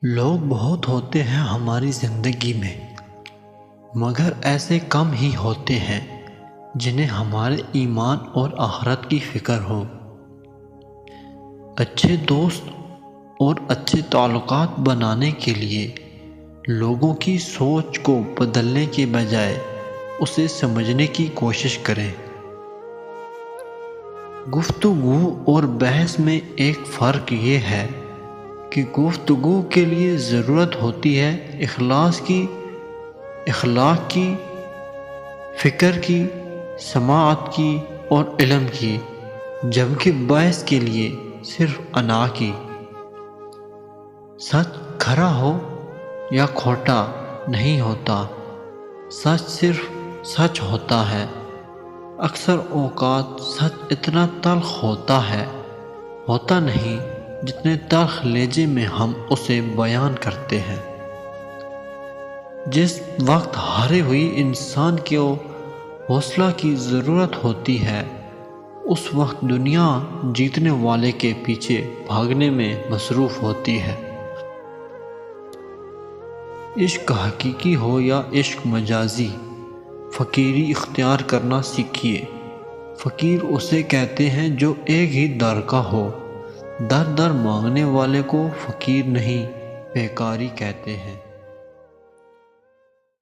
لوگ بہت ہوتے ہیں ہماری زندگی میں، مگر ایسے کم ہی ہوتے ہیں جنہیں ہمارے ایمان اور آخرت کی فکر ہو۔ اچھے دوست اور اچھے تعلقات بنانے کے لیے لوگوں کی سوچ کو بدلنے کے بجائے اسے سمجھنے کی کوشش کریں۔ گفتگو اور بحث میں ایک فرق یہ ہے کہ گفتگو کے لیے ضرورت ہوتی ہے اخلاق کی، فکر کی، سماعت کی اور علم کی، جبکہ بحث کے لیے صرف انا کی۔ سچ کھرا ہو یا کھوٹا نہیں ہوتا، سچ صرف سچ ہوتا ہے۔ اکثر اوقات سچ اتنا تلخ ہوتا نہیں جتنے تلخ لہجے میں ہم اسے بیان کرتے ہیں۔ جس وقت ہارے ہوئی انسان کو حوصلہ کی ضرورت ہوتی ہے، اس وقت دنیا جیتنے والے کے پیچھے بھاگنے میں مصروف ہوتی ہے۔ عشق حقیقی ہو یا عشق مجازی، فقیری اختیار کرنا سیکھیے۔ فقیر اسے کہتے ہیں جو ایک ہی در کا ہو۔ در در مانگنے والے کو فقیر نہیں، بھیکاری کہتے ہیں۔